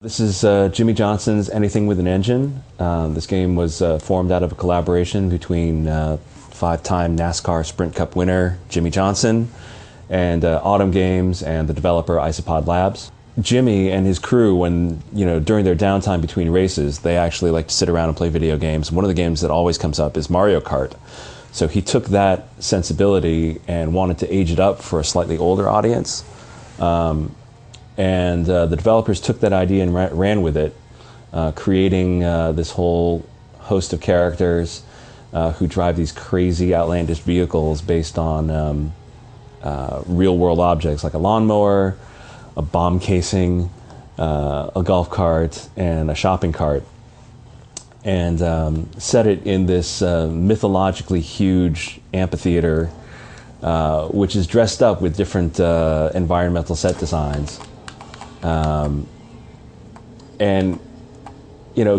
This is Jimmy Johnson's Anything with an Engine. This game was formed out of a collaboration between five-time NASCAR Sprint Cup winner Jimmie Johnson and Autumn Games and the developer Isopod Labs. Jimmie and his crew, during their downtime between races, they actually like to sit around and play video games. One of the games that always comes up is Mario Kart. So he took that sensibility and wanted to age it up for a slightly older audience. And the developers took that idea and ran with it, creating this whole host of characters who drive these crazy, outlandish vehicles based on real-world objects like a lawnmower, a bomb casing, a golf cart, and a shopping cart, and set it in this mythologically huge amphitheater, which is dressed up with different environmental set designs. And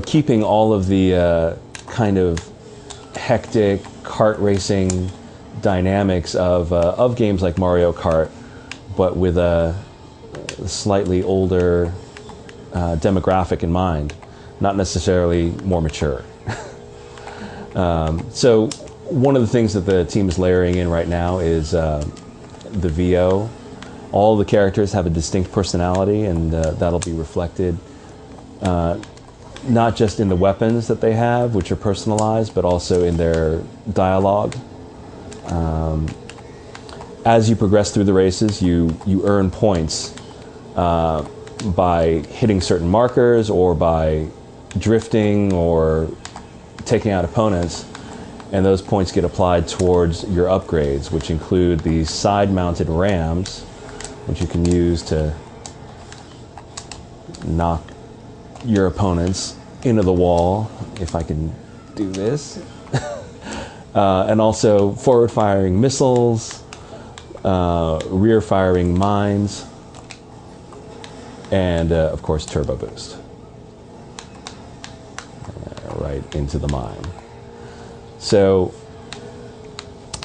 keeping all of the kind of hectic kart racing dynamics of games like Mario Kart, but with a slightly older demographic in mind, not necessarily more mature. So one of the things that the team is layering in right now is the VO. All the characters have a distinct personality, and that'll be reflected not just in the weapons that they have, which are personalized, but also in their dialogue. As you progress through the races, you earn points by hitting certain markers or by drifting or taking out opponents, and those points get applied towards your upgrades, which include these side-mounted rams, which you can use to knock your opponents into the wall, if I can do this. And also forward-firing missiles, rear-firing mines, and of course turbo boost. Right into the mine. So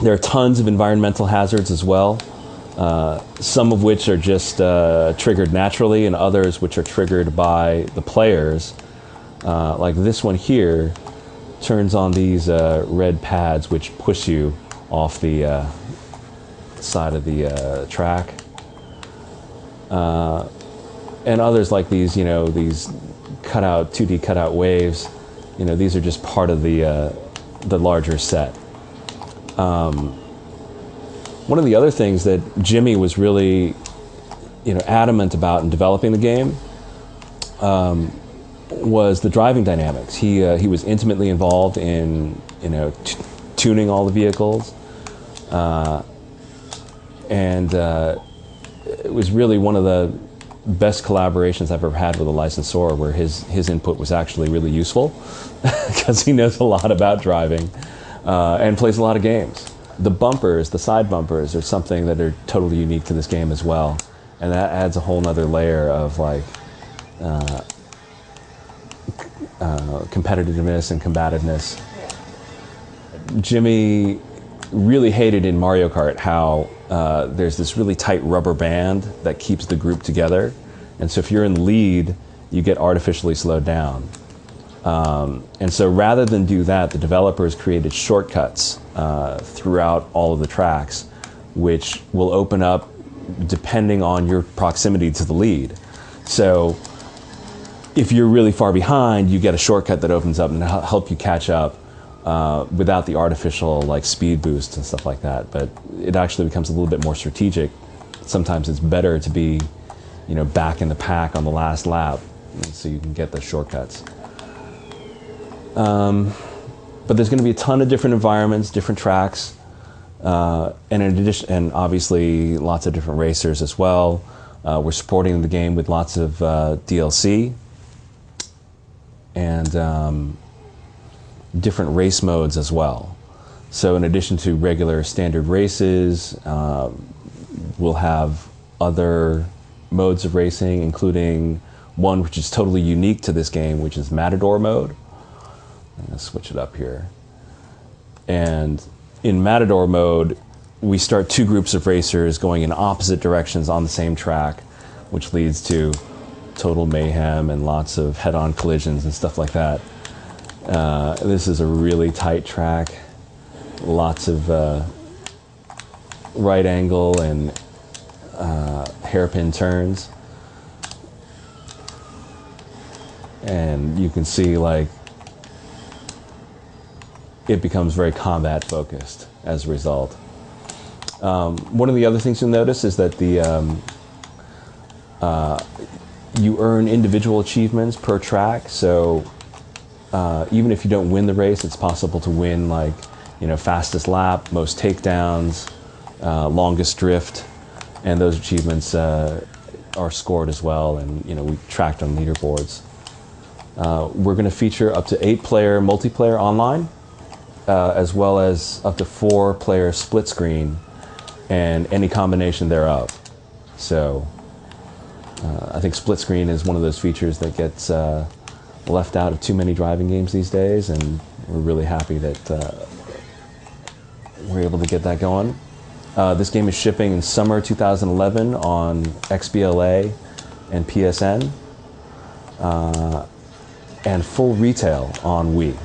there are tons of environmental hazards as well. Some of which are just triggered naturally, and others which are triggered by the players. Like this one here turns on these red pads which push you off the side of the track. And others like these, these cutout, 2D cutout waves, these are just part of the larger set. One of the other things that Jimmie was really, adamant about in developing the game was the driving dynamics. He was intimately involved in, tuning all the vehicles, and it was really one of the best collaborations I've ever had with a licensor, where his input was actually really useful because he knows a lot about driving and plays a lot of games. The bumpers, the side bumpers, are something that are totally unique to this game as well, and that adds a whole nother layer of competitiveness and combativeness. Jimmie really hated in Mario Kart how there's this really tight rubber band that keeps the group together, and so if you're in the lead, you get artificially slowed down. And so rather than do that, the developers created shortcuts throughout all of the tracks, which will open up depending on your proximity to the lead. So if you're really far behind, you get a shortcut that opens up and help you catch up without the artificial speed boost and stuff like that. But it actually becomes a little bit more strategic. Sometimes it's better to be, back in the pack on the last lap, so you can get the shortcuts. But there's going to be a ton of different environments, different tracks, and in addition, and obviously lots of different racers as well. We're supporting the game with lots of DLC and different race modes as well. So in addition to regular standard races, we'll have other modes of racing, including one which is totally unique to this game, which is Matador mode. I'm going to switch it up here. And in Matador mode, we start two groups of racers going in opposite directions on the same track, which leads to total mayhem and lots of head-on collisions and stuff like that. This is a really tight track, lots of right angle and hairpin turns, and you can see like it becomes very combat focused as a result. One of the other things you'll notice is that you earn individual achievements per track. So even if you don't win the race, it's possible to win, like, you know, fastest lap, most takedowns, longest drift, and those achievements are scored as well, and, you know, we tracked on leaderboards. We're going to feature up to 8-player multiplayer online, as well as up to 4-player split screen and any combination thereof. So I think split screen is one of those features that gets left out of too many driving games these days, and we're really happy that we're able to get that going. This game is shipping in summer 2011 on XBLA and PSN, and full retail on Wii.